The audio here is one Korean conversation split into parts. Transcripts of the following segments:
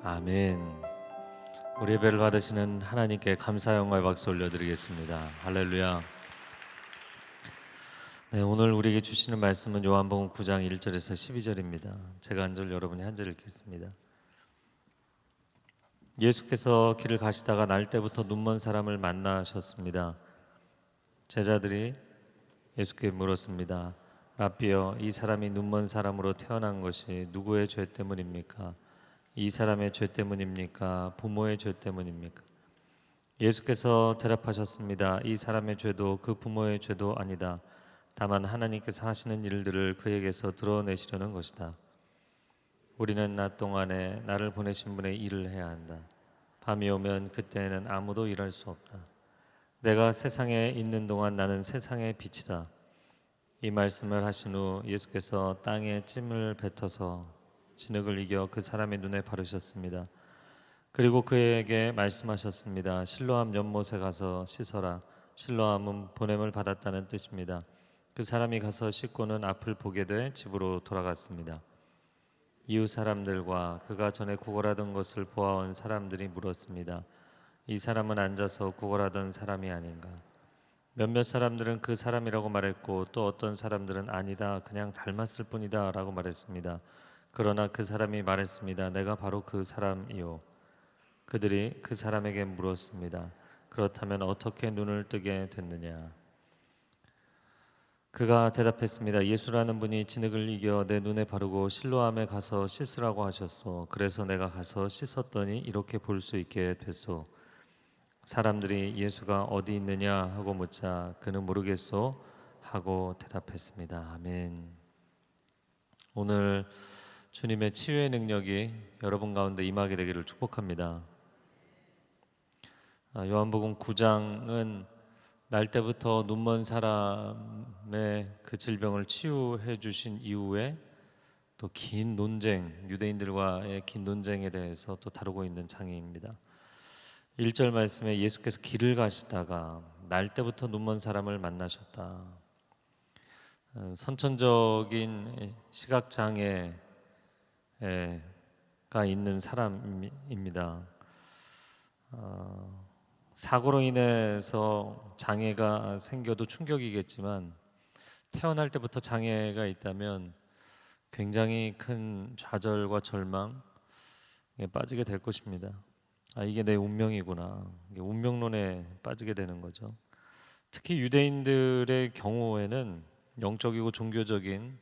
아멘. 우리 예배를 받으시는 하나님께 감사 영광의 박수 올려드리겠습니다. 할렐루야. 네, 오늘 우리에게 주시는 말씀은 요한복음 9장 1절에서 12절입니다. 제가 한 절, 여러분이 한 절 읽겠습니다. 예수께서 길을 가시다가 날 때부터 눈먼 사람을 만나셨습니다. 제자들이 예수께 물었습니다. 라삐여, 이 사람이 눈먼 사람으로 태어난 것이 누구의 죄 때문입니까? 이 사람의 죄 때문입니까? 부모의 죄 때문입니까? 예수께서 대답하셨습니다. 이 사람의 죄도 그 부모의 죄도 아니다. 다만 하나님께서 하시는 일들을 그에게서 드러내시려는 것이다. 우리는 낮 동안에 나를 보내신 분의 일을 해야 한다. 밤이 오면 그때는 아무도 일할 수 없다. 내가 세상에 있는 동안 나는 세상의 빛이다. 이 말씀을 하신 후 예수께서 땅에 찜을 뱉어서 진흙을 이겨 그 사람의 눈에 바르셨습니다. 그리고 그에게 말씀하셨습니다. 실로암 연못에 가서 씻어라. 실로암은 보냄을 받았다는 뜻입니다. 그 사람이 가서 씻고는 앞을 보게 돼 집으로 돌아갔습니다. 이웃 사람들과 그가 전에 구걸하던 것을 보아온 사람들이 물었습니다. 이 사람은 앉아서 구걸하던 사람이 아닌가? 몇몇 사람들은 그 사람이라고 말했고 또 어떤 사람들은 아니다, 그냥 닮았을 뿐이다 라고 말했습니다. 그러나 그 사람이 말했습니다. 내가 바로 그 사람이요. 그들이 그 사람에게 물었습니다. 그렇다면 어떻게 눈을 뜨게 됐느냐? 그가 대답했습니다. 예수라는 분이 진흙을 이겨 내 눈에 바르고 실로암에 가서 씻으라고 하셨소. 그래서 내가 가서 씻었더니 이렇게 볼 수 있게 됐소. 사람들이 예수가 어디 있느냐 하고 묻자 그는 모르겠소 하고 대답했습니다. 아멘. 오늘 주님의 치유의 능력이 여러분 가운데 임하게 되기를 축복합니다. 요한복음 9장은 날 때부터 눈먼 사람의 그 질병을 치유해 주신 이후에 또 긴 논쟁, 유대인들과의 긴 논쟁에 대해서 또 다루고 있는 장입니다. 1절 말씀에 예수께서 길을 가시다가 날 때부터 눈먼 사람을 만나셨다. 선천적인 시각장애가 있는 사람입니다. 사고로 인해서 장애가 생겨도 충격이겠지만 태어날 때부터 장애가 있다면 굉장히 큰 좌절과 절망에 빠지게 될 것입니다. 이게 내 운명이구나. 이게 운명론에 빠지게 되는 거죠. 특히 유대인들의 경우에는 영적이고 종교적인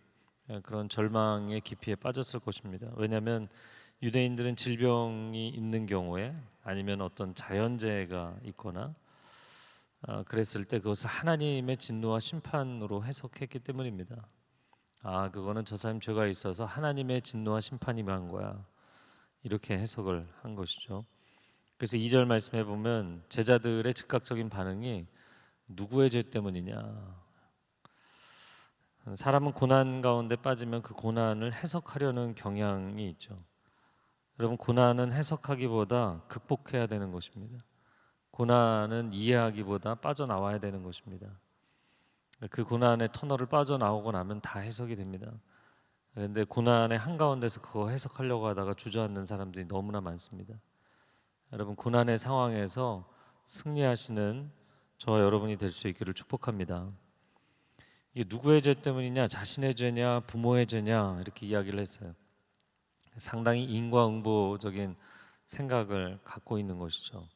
그런 절망의 깊이에 빠졌을 것입니다. 왜냐하면 유대인들은 질병이 있는 경우에 아니면 어떤 자연재해가 있거나 그랬을 때 그것을 하나님의 진노와 심판으로 해석했기 때문입니다. 그거는 저 사람 죄가 있어서 하나님의 진노와 심판이 임한 거야. 이렇게 해석을 한 것이죠. 그래서 2절 말씀해 보면 제자들의 즉각적인 반응이 누구의 죄 때문이냐? 사람은 고난 가운데 빠지면 그 고난을 해석하려는 경향이 있죠. 여러분, 고난은 해석하기보다 극복해야 되는 것입니다. 고난은 이해하기보다 빠져나와야 되는 것입니다. 그 고난의 터널을 빠져나오고 나면 다 해석이 됩니다. 그런데 고난의 한가운데서 그거 해석하려고 하다가 주저앉는 사람들이 너무나 많습니다. 여러분, 고난의 상황에서 승리하시는 저와 여러분이 될 수 있기를 축복합니다. 이게 누구의 죄 때문이냐, 자신의 죄냐, 부모의 죄냐 이렇게 이야기를 했어요. 상당히 인과응보적인 생각을 갖고 있는 것이죠.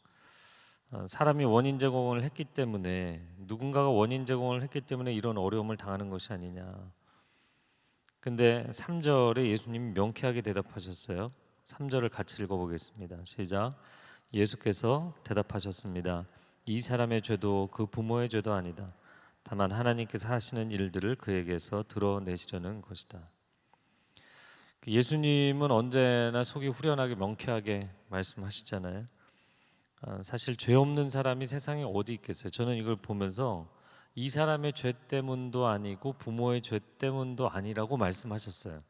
사람이 원인 제공을 했기 때문에 누군가가 원인 제공을 했기 때문에 이런 어려움을 당하는 것이 아니냐. 근데 3절에 예수님이 명쾌하게 대답하셨어요. 3절을 같이 읽어보겠습니다. 시작. 예수께서 대답하셨습니다. 이 사람의 죄도 그 부모의 죄도 아니다. 다만 하나님께서 하시는 일들을 그에게서 드러내시려는 것이다. 예수님은 언제나 속이 후련하게 명쾌하게 말씀하시잖아요. 사실 죄 없는 사람이 세상에 어디 있겠어요. 저는 이걸 보면서 이 사람의 죄 때문도 아니고 부모의 죄 때문도 아니라고 말씀하셨어요.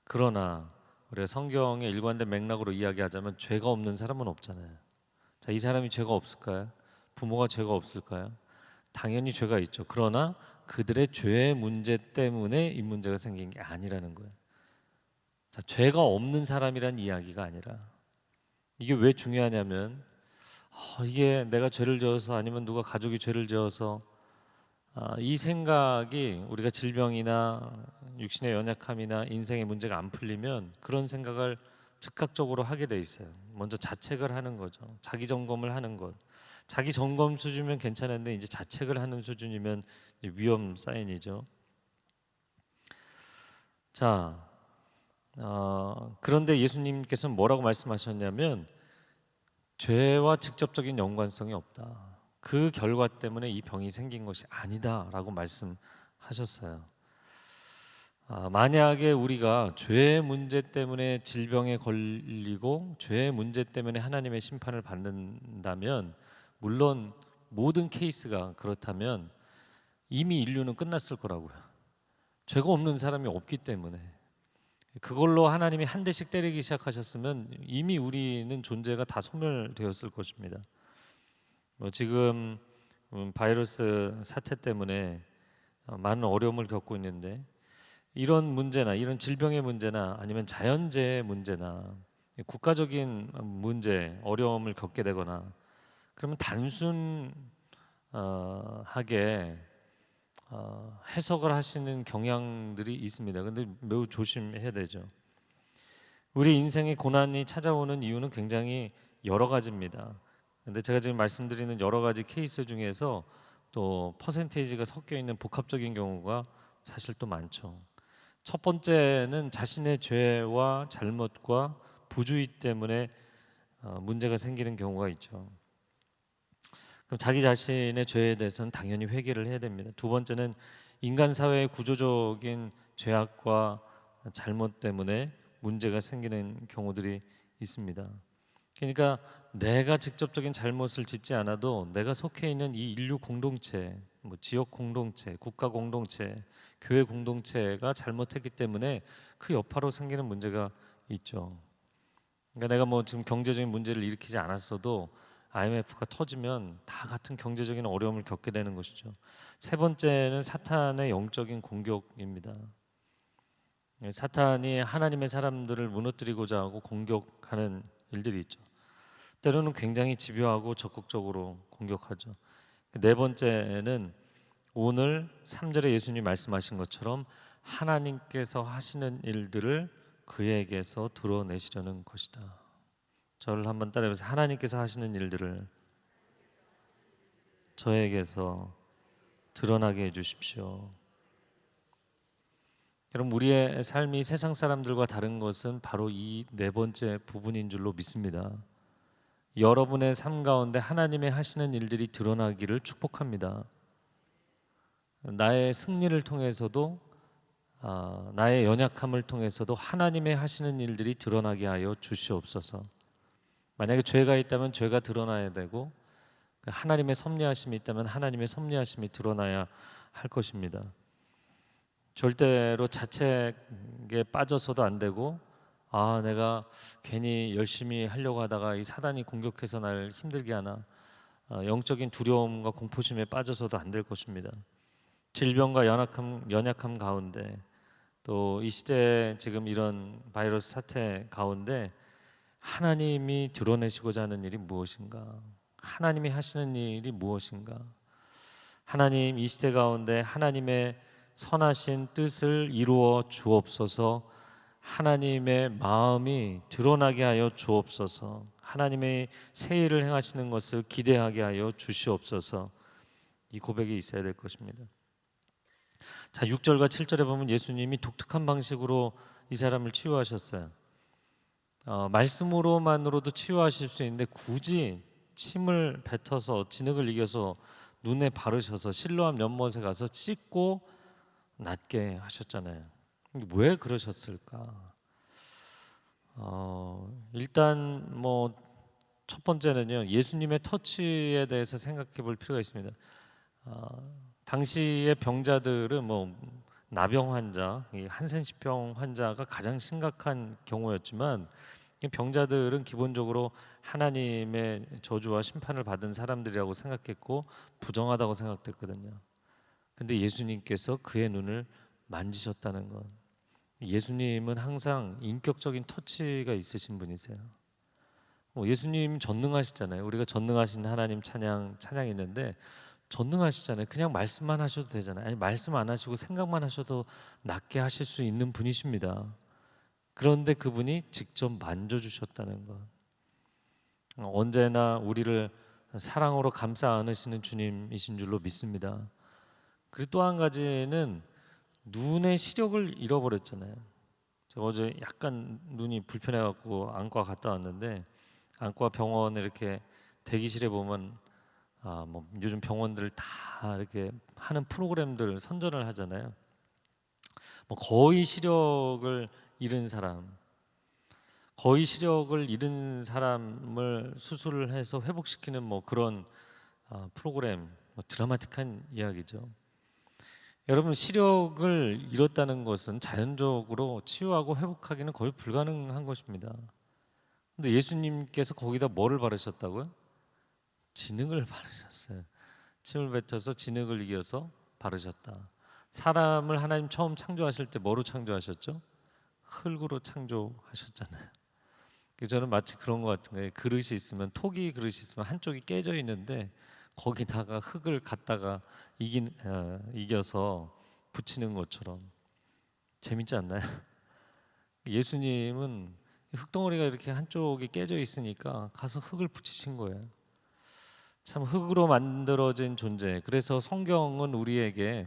그러나 우리가 성경의 일관된 맥락으로 이야기하자면 죄가 없는 사람은 없잖아요. 자, 이 사람이 죄가 없을까요? 부모가 죄가 없을까요? 당연히 죄가 있죠. 그러나 그들의 죄의 문제 때문에 이 문제가 생긴 게 아니라는 거예요. 자, 죄가 없는 사람이란 이야기가 아니라 이게 왜 중요하냐면 이게 내가 죄를 지어서 아니면 누가 가족이 죄를 지어서 이 생각이 우리가 질병이나 육신의 연약함이나 인생의 문제가 안 풀리면 그런 생각을 즉각적으로 하게 돼 있어요. 먼저 자책을 하는 거죠. 자기 점검을 하는 것. 자기 점검 수준이면 괜찮은데 이제 자책을 하는 수준이면 이제 위험 사인이죠. 자, 그런데 예수님께서는 뭐라고 말씀하셨냐면 죄와 직접적인 연관성이 없다. 그 결과 때문에 이 병이 생긴 것이 아니다라고 말씀하셨어요. 만약에 우리가 죄의 문제 때문에 질병에 걸리고 죄의 문제 때문에 하나님의 심판을 받는다면, 물론 모든 케이스가 그렇다면 이미 인류는 끝났을 거라고요. 죄가 없는 사람이 없기 때문에. 그걸로 하나님이 한 대씩 때리기 시작하셨으면 이미 우리는 존재가 다 소멸되었을 것입니다. 지금 바이러스 사태 때문에 많은 어려움을 겪고 있는데, 이런 문제나 이런 질병의 문제나 아니면 자연재해의 문제나 국가적인 문제, 어려움을 겪게 되거나 그러면 단순하게 해석을 하시는 경향들이 있습니다. 근데 매우 조심해야 되죠. 우리 인생에 고난이 찾아오는 이유는 굉장히 여러 가지입니다. 근데 제가 지금 말씀드리는 여러 가지 케이스 중에서 또 퍼센테이지가 섞여 있는 복합적인 경우가 사실 또 많죠. 첫 번째는 자신의 죄와 잘못과 부주의 때문에 문제가 생기는 경우가 있죠. 그럼 자기 자신의 죄에 대해서는 당연히 회개를 해야 됩니다. 두 번째는 인간 사회의 구조적인 죄악과 잘못 때문에 문제가 생기는 경우들이 있습니다. 그러니까 내가 직접적인 잘못을 짓지 않아도 내가 속해 있는 이 인류 공동체, 지역 공동체, 국가 공동체, 교회 공동체가 잘못했기 때문에 그 여파로 생기는 문제가 있죠. 그러니까 내가 지금 경제적인 문제를 일으키지 않았어도 IMF가 터지면 다 같은 경제적인 어려움을 겪게 되는 것이죠. 세 번째는 사탄의 영적인 공격입니다. 사탄이 하나님의 사람들을 무너뜨리고자 하고 공격하는 일들이 있죠. 때로는 굉장히 집요하고 적극적으로 공격하죠. 네 번째는 오늘 3절에 예수님이 말씀하신 것처럼 하나님께서 하시는 일들을 그에게서 드러내시려는 것이다. 저를 한번 따라해보세요. 하나님께서 하시는 일들을 저에게서 드러나게 해주십시오. 여러분, 우리의 삶이 세상 사람들과 다른 것은 바로 이 네 번째 부분인 줄로 믿습니다. 여러분의 삶 가운데 하나님의 하시는 일들이 드러나기를 축복합니다. 나의 승리를 통해서도 나의 연약함을 통해서도 하나님의 하시는 일들이 드러나게 하여 주시옵소서. 만약에 죄가 있다면 죄가 드러나야 되고, 하나님의 섭리하심이 있다면 하나님의 섭리하심이 드러나야 할 것입니다. 절대로 자책에 빠져서도 안 되고, 내가 괜히 열심히 하려고 하다가 이 사단이 공격해서 날 힘들게 하나, 영적인 두려움과 공포심에 빠져서도 안 될 것입니다. 질병과 연약함 가운데, 또 이 시대 지금 이런 바이러스 사태 가운데 하나님이 드러내시고자 하는 일이 무엇인가? 하나님이 하시는 일이 무엇인가? 하나님, 이 시대 가운데 하나님의 선하신 뜻을 이루어 주옵소서. 하나님의 마음이 드러나게 하여 주옵소서. 하나님의 새 일을 행하시는 것을 기대하게 하여 주시옵소서. 이 고백이 있어야 될 것입니다. 자, 6절과 7절에 보면 예수님이 독특한 방식으로 이 사람을 치유하셨어요. 말씀으로만으로도 치유하실 수 있는데 굳이 침을 뱉어서 진흙을 이겨서 눈에 바르셔서 실로암 연못에 가서 씻고 낫게 하셨잖아요. 왜 그러셨을까? 일단 첫 번째는요, 예수님의 터치에 대해서 생각해 볼 필요가 있습니다. 당시의 병자들은 나병 환자, 한센시병 환자가 가장 심각한 경우였지만, 병자들은 기본적으로 하나님의 저주와 심판을 받은 사람들이라고 생각했고 부정하다고 생각됐거든요. 근데 예수님께서 그의 눈을 만지셨다는 것. 예수님은 항상 인격적인 터치가 있으신 분이세요. 예수님 전능하시잖아요. 우리가 전능하신 하나님 찬양했는데 전능하시잖아요. 그냥 말씀만 하셔도 되잖아요. 아니 말씀 안 하시고 생각만 하셔도 낫게 하실 수 있는 분이십니다. 그런데 그분이 직접 만져주셨다는 것. 언제나 우리를 사랑으로 감싸 안으시는 주님이신 줄로 믿습니다. 그리고 또 한 가지는 눈의 시력을 잃어버렸잖아요. 제가 어제 약간 눈이 불편해갖고 안과 갔다 왔는데 안과 병원에 이렇게 대기실에 보면 뭐 요즘 병원들 다 이렇게 하는 프로그램들 선전을 하잖아요. 뭐 거의 시력을 잃은 사람, 거의 시력을 잃은 사람을 수술을 해서 회복시키는 뭐 그런 프로그램, 뭐 드라마틱한 이야기죠. 여러분 시력을 잃었다는 것은 자연적으로 치유하고 회복하기는 거의 불가능한 것입니다. 근데 예수님께서 거기다 뭐를 바르셨다고요? 진흙을 바르셨어요. 침을 뱉어서 진흙을 이겨서 바르셨다. 사람을 하나님 처음 창조하실 때 뭐로 창조하셨죠? 흙으로 창조하셨잖아요. 저는 마치 그런 것 같은 거예요. 그릇이 있으면 토기 그릇이 있으면 한쪽이 깨져 있는데 거기다가 흙을 갖다가 이겨서 붙이는 것처럼 재밌지 않나요? 예수님은 흙덩어리가 이렇게 한쪽이 깨져 있으니까 가서 흙을 붙이신 거예요. 참 흙으로 만들어진 존재. 그래서 성경은 우리에게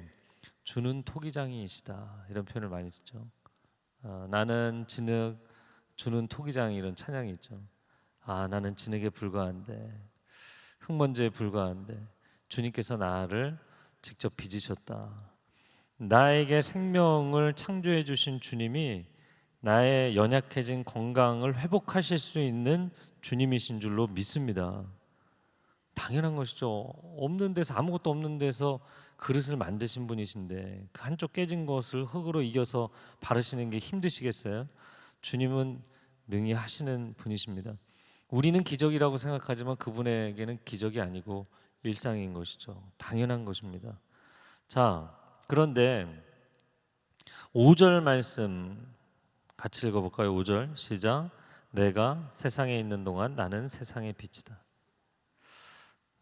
주는 토기장이시다 이런 표현을 많이 쓰죠. 나는 진흙 주는 토기장 이런 찬양이 있죠. 나는 진흙에 불과한데 흙먼지에 불과한데 주님께서 나를 직접 빚으셨다. 나에게 생명을 창조해 주신 주님이 나의 연약해진 건강을 회복하실 수 있는 주님이신 줄로 믿습니다. 당연한 것이죠. 없는 데서 아무것도 없는 데서 그릇을 만드신 분이신데 그 한쪽 깨진 것을 흙으로 이겨서 바르시는 게 힘드시겠어요? 주님은 능히 하시는 분이십니다. 우리는 기적이라고 생각하지만 그분에게는 기적이 아니고 일상인 것이죠. 당연한 것입니다. 자, 그런데 5절 말씀 같이 읽어볼까요? 5절 시작. 내가 세상에 있는 동안 나는 세상의 빛이다.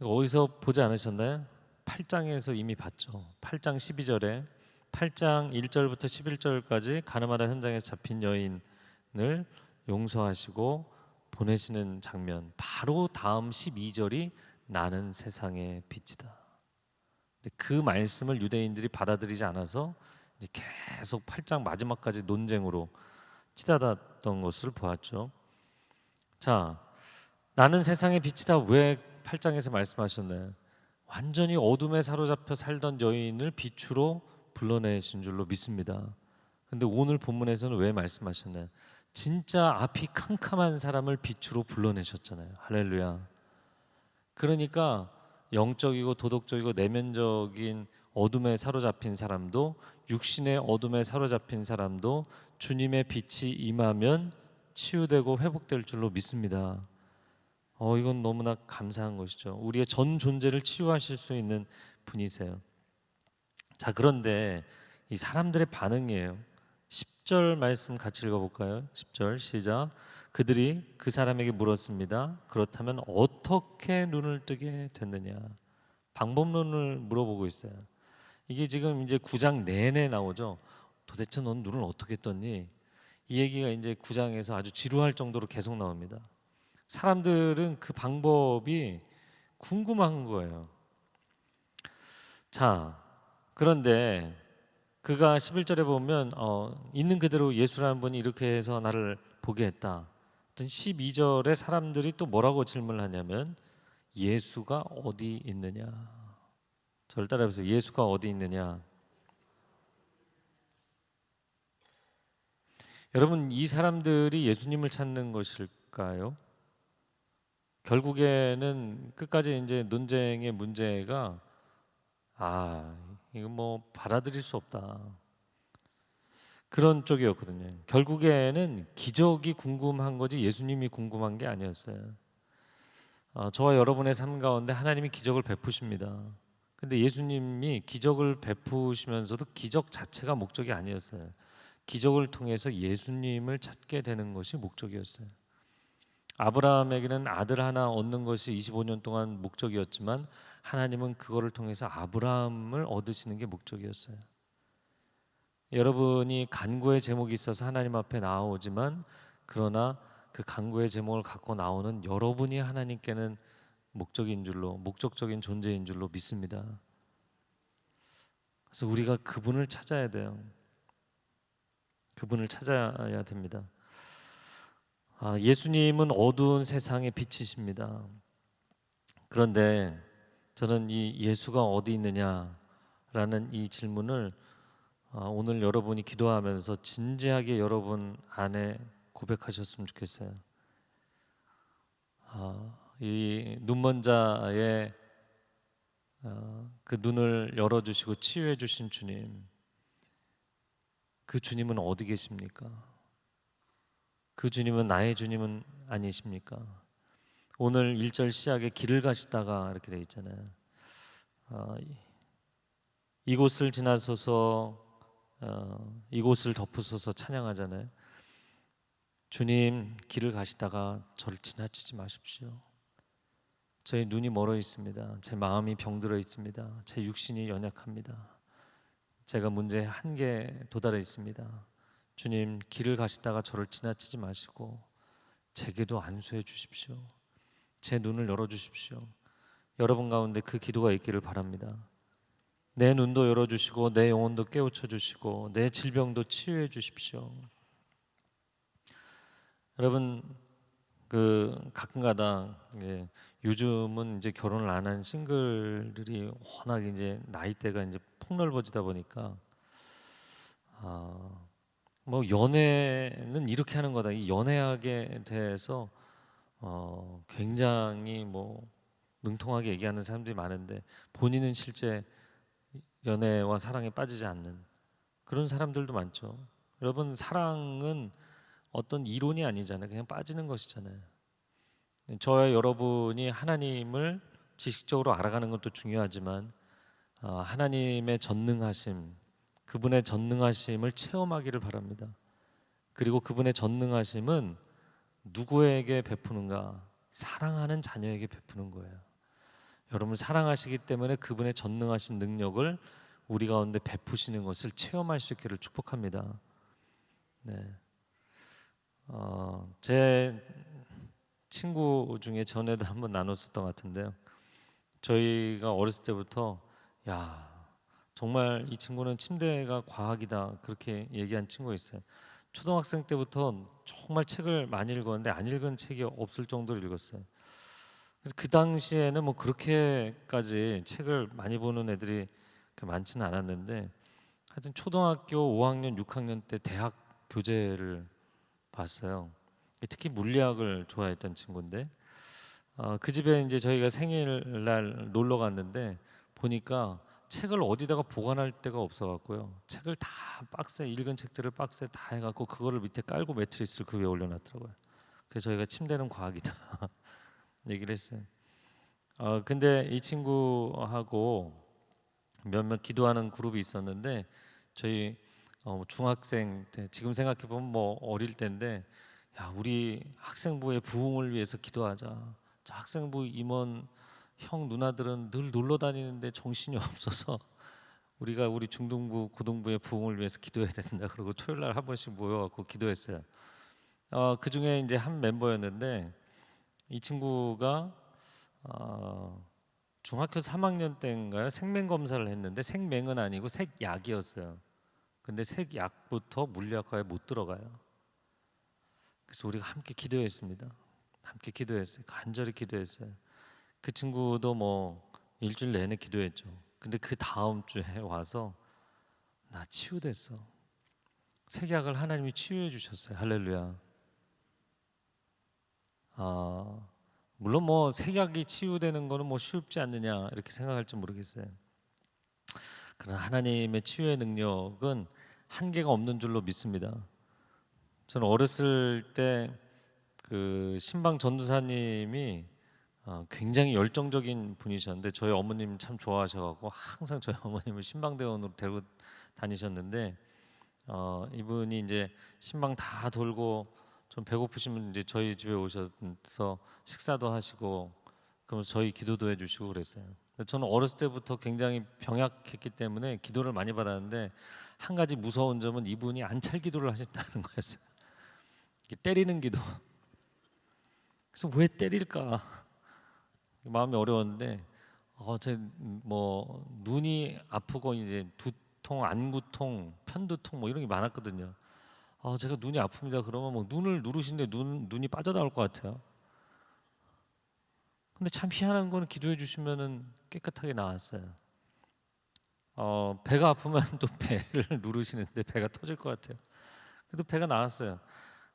어디서 보지 않으셨나요? 8장에서 이미 봤죠. 8장 12절에 8장 1절부터 11절까지 가늠하다 현장에서 잡힌 여인을 용서하시고 보내시는 장면. 바로 다음 12절이 나는 세상의 빛이다. 그 말씀을 유대인들이 받아들이지 않아서 이제 계속 8장 마지막까지 논쟁으로 치닫았던 것을 보았죠. 자, 나는 세상의 빛이다. 왜 8장에서 말씀하셨나요? 완전히 어둠에 사로잡혀 살던 여인을 빛으로 불러내신 줄로 믿습니다. 근데 오늘 본문에서는 왜 말씀하셨나요? 진짜 앞이 캄캄한 사람을 빛으로 불러내셨잖아요. 할렐루야. 그러니까 영적이고 도덕적이고 내면적인 어둠에 사로잡힌 사람도 육신의 어둠에 사로잡힌 사람도 주님의 빛이 임하면 치유되고 회복될 줄로 믿습니다. 이건 너무나 감사한 것이죠. 우리의 전 존재를 치유하실 수 있는 분이세요. 자, 그런데 이 사람들의 반응이에요. 10절 말씀 같이 읽어볼까요? 10절 시작. 그들이 그 사람에게 물었습니다. 그렇다면 어떻게 눈을 뜨게 됐느냐? 방법론을 물어보고 있어요. 이게 지금 이제 9장 내내 나오죠. 도대체 넌 눈을 어떻게 떴니? 이 얘기가 이제 9장에서 아주 지루할 정도로 계속 나옵니다. 사람들은 그 방법이 궁금한 거예요. 자, 그런데 그가 11절에 보면 있는 그대로 예수라는 분이 이렇게 해서 나를 보게 했다. 12절에 사람들이 또 뭐라고 질문을 하냐면 예수가 어디 있느냐. 저를 따라해보세요. 예수가 어디 있느냐. 여러분, 이 사람들이 예수님을 찾는 것일까요? 결국에는 끝까지 이제 논쟁의 문제가 이거 뭐 받아들일 수 없다. 그런 쪽이었거든요. 결국에는 기적이 궁금한 거지 예수님이 궁금한 게 아니었어요. 저와 여러분의 삶 가운데 하나님이 기적을 베푸십니다. 근데 예수님이 기적을 베푸시면서도 기적 자체가 목적이 아니었어요. 기적을 통해서 예수님을 찾게 되는 것이 목적이었어요. 아브라함에게는 아들 하나 얻는 것이 25년 동안 목적이었지만 하나님은 그거를 통해서 아브라함을 얻으시는 게 목적이었어요. 여러분이 간구의 제목이 있어서 하나님 앞에 나오지만 그러나 그 간구의 제목을 갖고 나오는 여러분이 하나님께는 목적적인 존재인 줄로 믿습니다. 그래서 우리가 그분을 찾아야 돼요. 그분을 찾아야 됩니다. 예수님은 어두운 세상의 빛이십니다. 그런데 저는 이 예수가 어디 있느냐라는 이 질문을 오늘 여러분이 기도하면서 진지하게 여러분 안에 고백하셨으면 좋겠어요. 이 눈먼 자의 그 눈을 열어주시고 치유해 주신 주님, 그 주님은 어디 계십니까? 그 주님은 나의 주님은 아니십니까? 오늘 1절 시작에 길을 가시다가 이렇게 돼 있잖아요. 이곳을 지나서서 이곳을 덮으소서 찬양하잖아요. 주님, 길을 가시다가 저를 지나치지 마십시오. 저의 눈이 멀어 있습니다. 제 마음이 병들어 있습니다. 제 육신이 연약합니다. 제가 문제의 한계에 도달해 있습니다. 주님, 길을 가시다가 저를 지나치지 마시고 제게도 안수해 주십시오. 제 눈을 열어 주십시오. 여러분 가운데 그 기도가 있기를 바랍니다. 내 눈도 열어 주시고 내 영혼도 깨우쳐 주시고 내 질병도 치유해 주십시오. 여러분, 그 가끔가다 요즘은 이제 결혼을 안 한 싱글들이 워낙 이제 나이대가 이제 폭넓어지다 보니까 뭐 연애는 이렇게 하는 거다. 이 연애학에 대해서 굉장히 뭐 능통하게 얘기하는 사람들이 많은데 본인은 실제 연애와 사랑에 빠지지 않는 그런 사람들도 많죠. 여러분, 사랑은 어떤 이론이 아니잖아요. 그냥 빠지는 것이잖아요. 저와 여러분이 하나님을 지식적으로 알아가는 것도 중요하지만 하나님의 전능하심, 그분의 전능하심을 체험하기를 바랍니다. 그리고 그분의 전능하심은 누구에게 베푸는가? 사랑하는 자녀에게 베푸는 거예요. 여러분, 사랑하시기 때문에 그분의 전능하신 능력을 우리 가운데 베푸시는 것을 체험할 수 있기를 축복합니다. 네. 제 친구 중에 전에도 한번 나눴었던 것 같은데요. 저희가 어렸을 때부터 야, 정말 이 친구는 침대가 과학이다 그렇게 얘기한 친구가 있어요. 초등학생 때부터 정말 책을 많이 읽었는데 안 읽은 책이 없을 정도로 읽었어요. 그래서 그 당시에는 뭐 그렇게까지 책을 많이 보는 애들이 많지는 않았는데 하여튼 초등학교 5학년, 6학년 때 대학 교재를 봤어요. 특히 물리학을 좋아했던 친구인데 그 집에 이제 저희가 생일날 놀러 갔는데 보니까 책을 어디다가 보관할 데가 없어갖고요. 책을 다 박스에 읽은 책들을 박스에 다 해갖고 그거를 밑에 깔고 매트리스를 그 위에 올려놨더라고요. 그래서 저희가 침대는 과학이다 얘기를 했어요. 근데 이 친구하고 몇몇 기도하는 그룹이 있었는데 저희 중학생 때 지금 생각해 보면 뭐 어릴 때인데 야, 우리 학생부의 부흥을 위해서 기도하자. 저 학생부 임원 형 누나들은 늘 놀러 다니는데 정신이 없어서 우리가 우리 중등부 고등부의 부흥을 위해서 기도해야 된다. 그러고 토요일 날 한 번씩 모여갖고 기도했어요. 그 중에 이제 한 멤버였는데 이 친구가 중학교 3학년 때인가요? 생명 검사를 했는데 생명은 아니고 색약이었어요. 근데 색약부터 물리학과에 못 들어가요. 그래서 우리가 함께 기도했습니다. 함께 기도했어요. 간절히 기도했어요. 그 친구도 뭐 일주일 내내 기도했죠. 근데 그 다음 주에 와서 나 치유됐어. 색약을 하나님이 치유해 주셨어요. 할렐루야. 물론 뭐 색약이 치유되는 거는 뭐 쉽지 않느냐 이렇게 생각할지 모르겠어요. 그러나 하나님의 치유의 능력은 한계가 없는 줄로 믿습니다. 저는 어렸을 때 그 신방 전도사님이 굉장히 열정적인 분이셨는데 저희 어머님 참 좋아하셔가지고 항상 저희 어머님을 신방대원으로 데리고 다니셨는데 이분이 이제 신방 다 돌고 좀 배고프시면 이제 저희 집에 오셔서 식사도 하시고 그러면서 저희 기도도 해주시고 그랬어요. 근데 저는 어렸을 때부터 굉장히 병약했기 때문에 기도를 많이 받았는데 한 가지 무서운 점은 이분이 안찰 기도를 하신다는 거였어요. 때리는 기도. 그래서 왜 때릴까 마음이 어려웠는데 제뭐 눈이 아프고 이제 두통, 안구통, 편두통 뭐 이런 게 많았거든요. 제가 눈이 아픕니다. 그러면 뭐 눈을 누르시는데 눈이 빠져나올 것 같아요. 근데 참 희한한 거는 기도해 주시면은 깨끗하게 나왔어요. 배가 아프면 또 배를 누르시는데 배가 터질 것 같아요. 그래도 배가 나왔어요.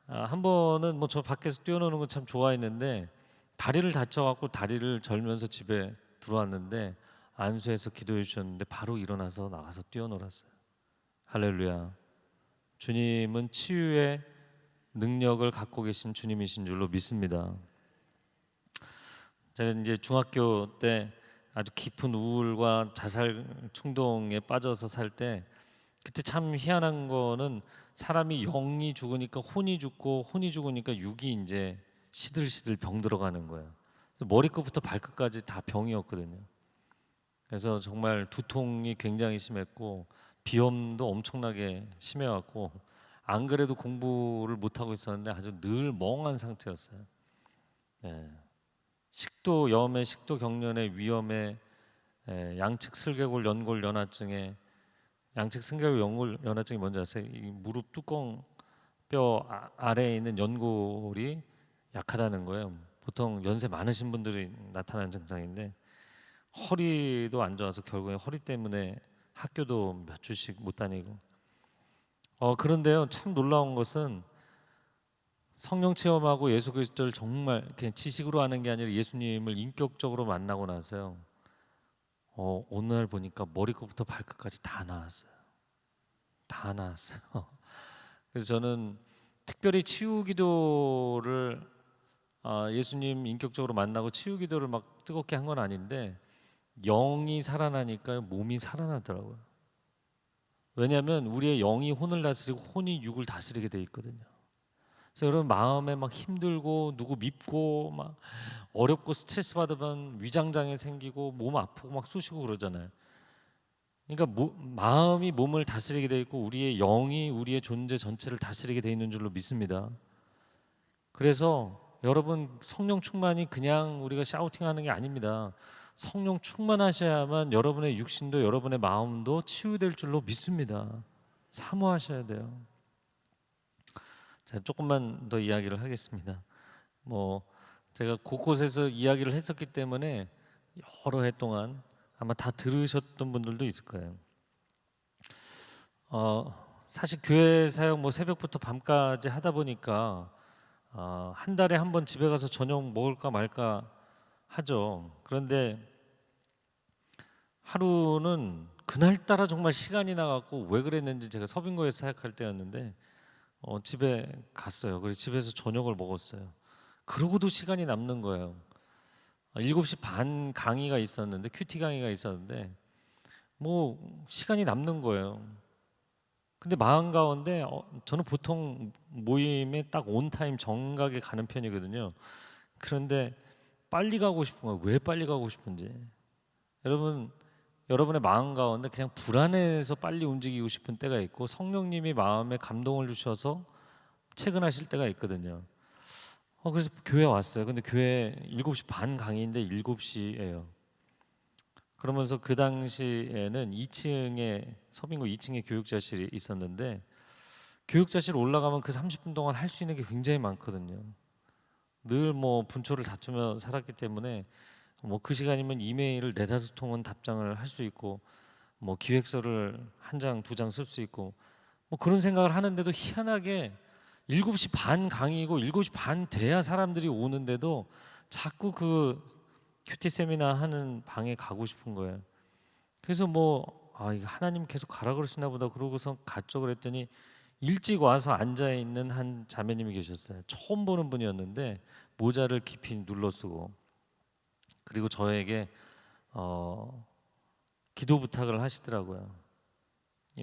한 번은 뭐 저 밖에서 뛰어노는 건 참 좋아했는데 다리를 다쳐갖고 다리를 절면서 집에 들어왔는데 안수해서 기도해 주셨는데 바로 일어나서 나가서 뛰어놀았어요. 할렐루야. 주님은 치유의 능력을 갖고 계신 주님이신 줄로 믿습니다. 제가 이제 중학교 때 아주 깊은 우울과 자살 충동에 빠져서 살 때 그때 참 희한한 거는 사람이 영이 죽으니까 혼이 죽고 혼이 죽으니까 육이 이제 시들시들 병 들어가는 거예요. 그래서 머리끝부터 발끝까지 다 병이었거든요. 그래서 정말 두통이 굉장히 심했고 비염도 엄청나게 심해갖고 안 그래도 공부를 못 하고 있었는데 아주 늘 멍한 상태였어요. 네. 식도 염에 식도 경련에 위염에 양측 슬개골 연골 연화증에 양측 승결 연골 연화증이 뭔지 아세요? 이 무릎 뚜껑 뼈 아래에 있는 연골이 약하다는 거예요. 보통 연세 많으신 분들이 나타나는 증상인데 허리도 안 좋아서 결국에 허리 때문에 학교도 몇 주씩 못 다니고. 그런데요, 참 놀라운 것은 성령 체험하고 예수 그리스도를 정말 그냥 지식으로 아는 게 아니라 예수님을 인격적으로 만나고 나서요. 어느 날 보니까 머리끝부터 발끝까지 다 나았어요. 다 나았어요. 그래서 저는 특별히 치유 기도를 예수님 인격적으로 만나고 치유 기도를 막 뜨겁게 한 건 아닌데 영이 살아나니까 몸이 살아나더라고요. 왜냐하면 우리의 영이 혼을 다스리고 혼이 육을 다스리게 돼 있거든요. 그래서 여러분 마음에 막 힘들고 누구 밉고 막 어렵고 스트레스 받으면 위장장애 생기고 몸 아프고 막 쑤시고 그러잖아요. 그러니까 마음이 몸을 다스리게 돼 있고 우리의 영이 우리의 존재 전체를 다스리게 돼 있는 줄로 믿습니다. 그래서 여러분 성령 충만이 그냥 우리가 샤우팅하는 게 아닙니다. 성령 충만하셔야만 여러분의 육신도 여러분의 마음도 치유될 줄로 믿습니다. 사모하셔야 돼요. 자, 조금만 더 이야기를 하겠습니다. 뭐 제가 곳곳에서 이야기를 했었기 때문에 여러 해 동안 아마 다 들으셨던 분들도 있을 거예요. 사실 교회 사역 뭐 새벽부터 밤까지 하다 보니까 한 달에 한 번 집에 가서 저녁 먹을까 말까 하죠. 그런데 하루는 그날따라 정말 시간이 나갖고 왜 그랬는지 제가 서빙고에서 사역할 때였는데 집에 갔어요. 그래서 집에서 저녁을 먹었어요. 그러고도 시간이 남는 거예요. 7시 반 강의가 있었는데 큐티 강의가 있었는데 뭐 시간이 남는 거예요. 근데 마음 가운데 저는 보통 모임에 딱 온타임 정각에 가는 편이거든요. 그런데 빨리 가고 싶은 거예요. 왜 빨리 가고 싶은지. 여러분의 마음 가운데 그냥 불안해서 빨리 움직이고 싶은 때가 있고 성령님이 마음에 감동을 주셔서 퇴근하실 때가 있거든요. 그래서 교회 왔어요. 근데 교회 7시 반 강의인데 7시예요. 그러면서 그 당시에는 2층에 서빙고 2층에 교육자실이 있었는데 교육자실 올라가면 그 30분 동안 할 수 있는 게 굉장히 많거든요. 늘 뭐 분초를 다투며 살았기 때문에 뭐 그 시간이면 이메일을 4-5통은 답장을 할 수 있고 뭐 기획서를 1장 2장 쓸 수 있고 뭐 그런 생각을 하는데도 희한하게 7시 반 강의고 7시 반 돼야 사람들이 오는데도 자꾸 그 큐티 세미나 하는 방에 가고 싶은 거예요. 그래서 이거 하나님 계속 가라 그러시나 보다 그러고서 갔죠. 그랬더니 일찍 와서 앉아 있는 한 자매님이 계셨어요. 처음 보는 분이었는데 모자를 깊이 눌러 쓰고 그리고 저에게 기도 부탁을 하시더라고요.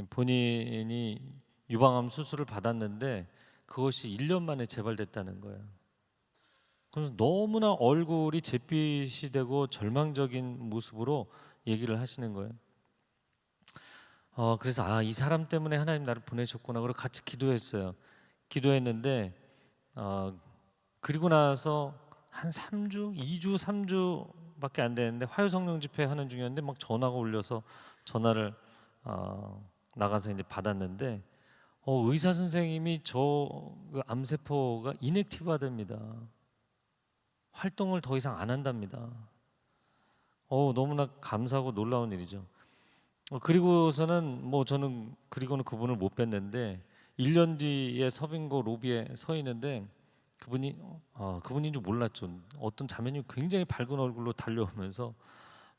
본인이 유방암 수술을 받았는데 그것이 1년 만에 재발됐다는 거예요. 그래서 너무나 얼굴이 잿빛이 되고 절망적인 모습으로 얘기를 하시는 거예요. 그래서 이 사람 때문에 하나님 나를 보내셨구나. 그리고 같이 기도했어요. 기도했는데 그리고 나서 한 3주, 2주, 3주밖에 안 되는데 화요성령 집회 하는 중이었는데 막 전화가 울려서 전화를 나가서 이제 받았는데 의사 선생님이 그 암세포가 이넥티브하답니다. 활동을 더 이상 안 한답니다. 너무나 감사하고 놀라운 일이죠. 그리고서는 저는 그리고는 그분을 못 뵀는데 1년 뒤에 서빙고 로비에 서 있는데 그분인 줄 몰랐죠. 어떤 자매님이 굉장히 밝은 얼굴로 달려오면서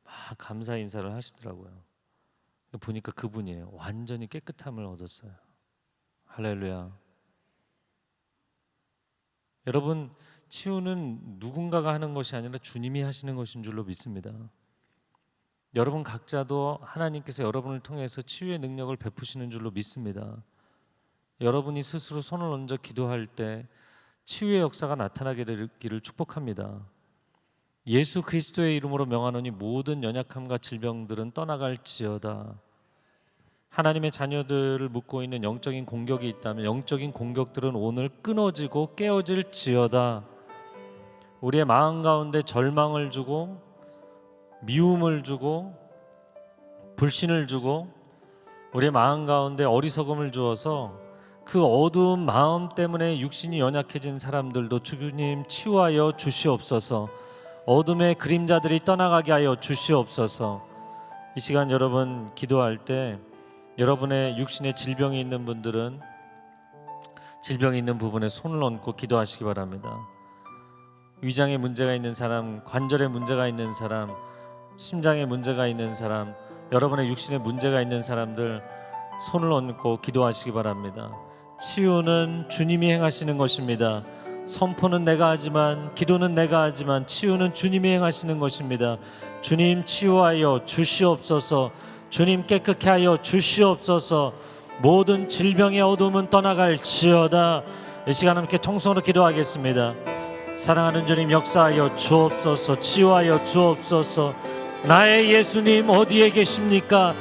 막 감사 인사를 하시더라고요. 보니까 그분이에요. 완전히 깨끗함을 얻었어요. 할렐루야. 여러분, 치유는 누군가가 하는 것이 아니라 주님이 하시는 것인 줄로 믿습니다. 여러분 각자도 하나님께서 여러분을 통해서 치유의 능력을 베푸시는 줄로 믿습니다. 여러분이 스스로 손을 얹어 기도할 때 치유의 역사가 나타나게 되기를 축복합니다. 예수 그리스도의 이름으로 명하노니 모든 연약함과 질병들은 떠나갈지어다. 하나님의 자녀들을 묶고 있는 영적인 공격이 있다면 영적인 공격들은 오늘 끊어지고 깨어질지어다. 우리의 마음 가운데 절망을 주고 미움을 주고 불신을 주고 우리의 마음 가운데 어리석음을 주어서 그 어두운 마음 때문에 육신이 연약해진 사람들도 주님 치유하여 주시옵소서. 어둠의 그림자들이 떠나가게 하여 주시옵소서. 이 시간 여러분 기도할 때 여러분의 육신에 질병이 있는 분들은 질병이 있는 부분에 손을 얹고 기도하시기 바랍니다. 위장에 문제가 있는 사람, 관절에 문제가 있는 사람, 심장에 문제가 있는 사람, 여러분의 육신에 문제가 있는 사람들 손을 얹고 기도하시기 바랍니다. 치유는 주님이 행하시는 것입니다. 선포는 내가 하지만 기도는 내가 하지만 치유는 주님이 행하시는 것입니다. 주님 치유하여 주시옵소서. 주님 깨끗게 하여 주시옵소서. 모든 질병의 어둠은 떠나갈지어다. 이 시간 함께 통성으로 기도하겠습니다. 사랑하는 주님 역사하여 주옵소서. 치유하여 주옵소서. 나의 예수님 어디에 계십니까?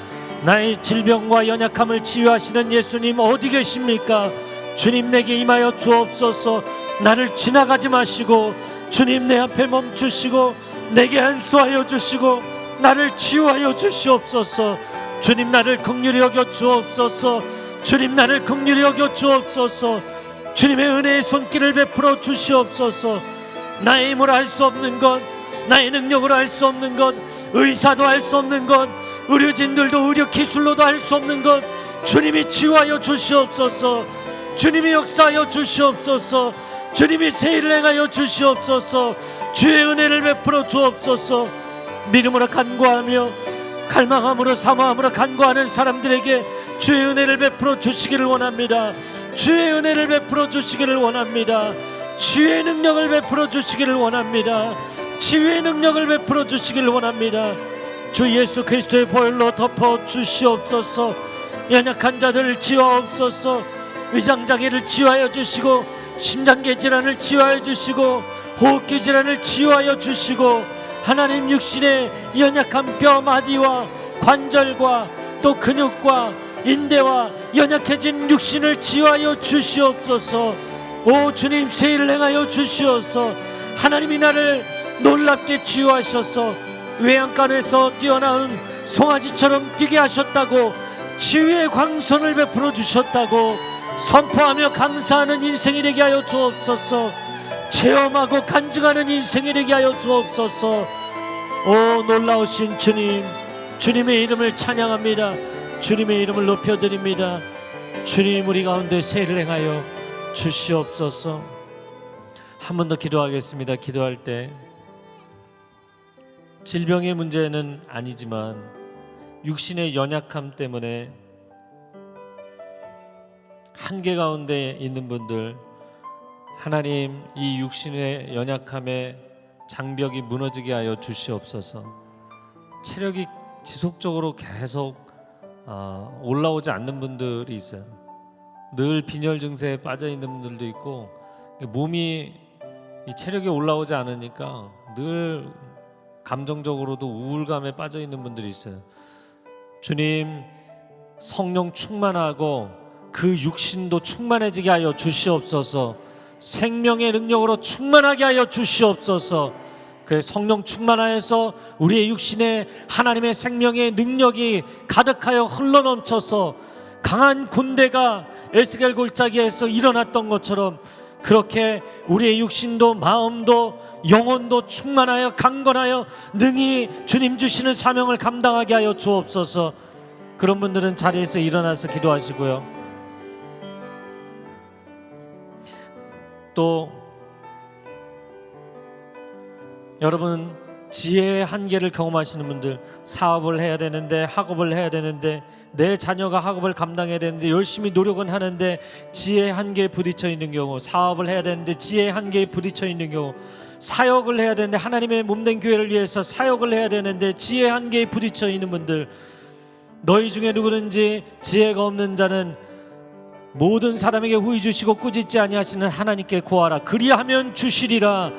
나의 질병과 연약함을 치유하시는 예수님 어디 계십니까? 주님 내게 임하여 주옵소서. 나를 지나가지 마시고 주님 내 앞에 멈추시고 내게 안수하여 주시고 나를 치유하여 주시옵소서. 주님 나를 긍휼히 여겨 주옵소서. 주님 나를 긍휼히 여겨 주옵소서. 주님의 은혜의 손길을 베풀어 주시옵소서. 나의 힘으로 할 수 없는 것, 나의 능력으로 할 수 없는 것, 의사도 할 수 없는 것, 의료진들도 의료 기술로도 할 수 없는 것 주님이 치유하여 주시옵소서. 주님이 역사하여 주시옵소서. 주님이 새 일을 행하여 주시옵소서. 주의 은혜를 베풀어 주옵소서. 믿음으로 간구하며 갈망함으로 사모함으로 간구하는 사람들에게 주의 은혜를 베풀어 주시기를 원합니다. 주의 은혜를 베풀어 주시기를 원합니다. 치유의 능력을 베풀어 주시기를 원합니다. 치유의 능력을 베풀어 주시기를 원합니다. 주 예수 그리스도의 보혈로 덮어 주시옵소서. 연약한 자들을 치유하옵소서. 위장장애를 치유하여 주시고 심장계 질환을 치유하여 주시고 호흡기 질환을 치유하여 주시고 하나님 육신의 연약한 뼈 마디와 관절과 또 근육과 인대와 연약해진 육신을 치유하여 주시옵소서. 오 주님 새 일을 행하여 주시옵소서. 하나님이 나를 놀랍게 치유하셔서 외양간에서 뛰어나온 송아지처럼 뛰게 하셨다고 치유의 광선을 베풀어 주셨다고 선포하며 감사하는 인생이 되게 하여 주옵소서. 체험하고 간증하는 인생이 되게 하여 주옵소서. 오 놀라우신 주님, 주님의 이름을 찬양합니다. 주님의 이름을 높여드립니다. 주님 우리 가운데 새 일을 행하여 주시옵소서. 한 번 더 기도하겠습니다. 기도할 때 질병의 문제는 아니지만 육신의 연약함 때문에 한계 가운데 있는 분들 하나님 이 육신의 연약함에 장벽이 무너지게 하여 주시옵소서. 체력이 지속적으로 계속 올라오지 않는 분들이 있어요. 늘 빈혈 증세에 빠져 있는 분들도 있고, 몸이 이 체력이 올라오지 않으니까 늘 감정적으로도 우울감에 빠져 있는 분들이 있어요. 주님, 성령 충만하고 그 육신도 충만해지게 하여 주시옵소서. 생명의 능력으로 충만하게 하여 주시옵소서. 그래, 성령 충만하여서 우리의 육신에 하나님의 생명의 능력이 가득하여 흘러넘쳐서 강한 군대가 에스겔 골짜기에서 일어났던 것처럼, 그렇게 우리의 육신도 마음도 영혼도 충만하여 강건하여 능히 주님 주시는 사명을 감당하게 하여 주옵소서. 그런 분들은 자리에서 일어나서 기도하시고요. 또 여러분, 지혜의 한계를 경험하시는 분들, 사업을 해야 되는데, 학업을 해야 되는데, 내 자녀가 학업을 감당해야 되는데 열심히 노력은 하는데 지혜의 한계에 부딪혀 있는 경우, 사업을 해야 되는데 지혜의 한계에 부딪혀 있는 경우, 사역을 해야 되는데 하나님의 몸된 교회를 위해서 사역을 해야 되는데 지혜의 한계에 부딪혀 있는 분들, 너희 중에 누구든지 지혜가 없는 자는 모든 사람에게 후히 주시고 꾸짖지 아니하시는 하나님께 구하라. 그리하면 주시리라.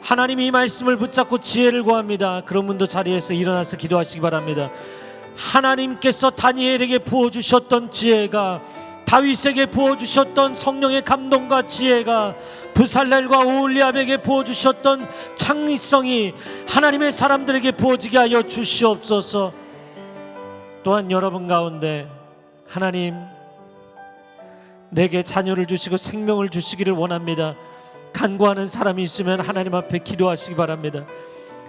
하나님이 이 말씀을 붙잡고 지혜를 구합니다. 그런 분도 자리에서 일어나서 기도하시기 바랍니다. 하나님께서 다니엘에게 부어주셨던 지혜가, 다윗에게 부어주셨던 성령의 감동과 지혜가, 부살렐과 오홀리압에게 부어주셨던 창의성이 하나님의 사람들에게 부어지게 하여 주시옵소서. 또한 여러분 가운데 하나님, 내게 자녀를 주시고 생명을 주시기를 원합니다. 간구하는 사람이 있으면 하나님 앞에 기도하시기 바랍니다.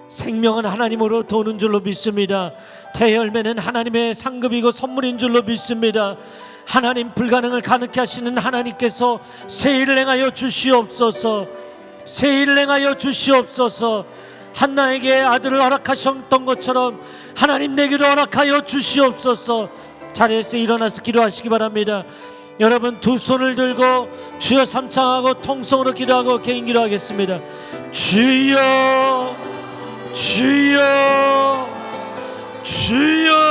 생명은 하나님으로 도는 줄로 믿습니다. 대열매는 하나님의 상급이고 선물인 줄로 믿습니다. 하나님, 불가능을 가능케 하시는 하나님께서 새 일을 행하여 주시옵소서. 새 일을 행하여 주시옵소서. 한나에게 아들을 허락하셨던 것처럼 하나님 내게도 허락하여 주시옵소서. 자리에서 일어나서 기도하시기 바랍니다. 여러분, 두 손을 들고 주여 삼창하고 통성으로 기도하고 개인 기도하겠습니다. 주여, 주여, 주여.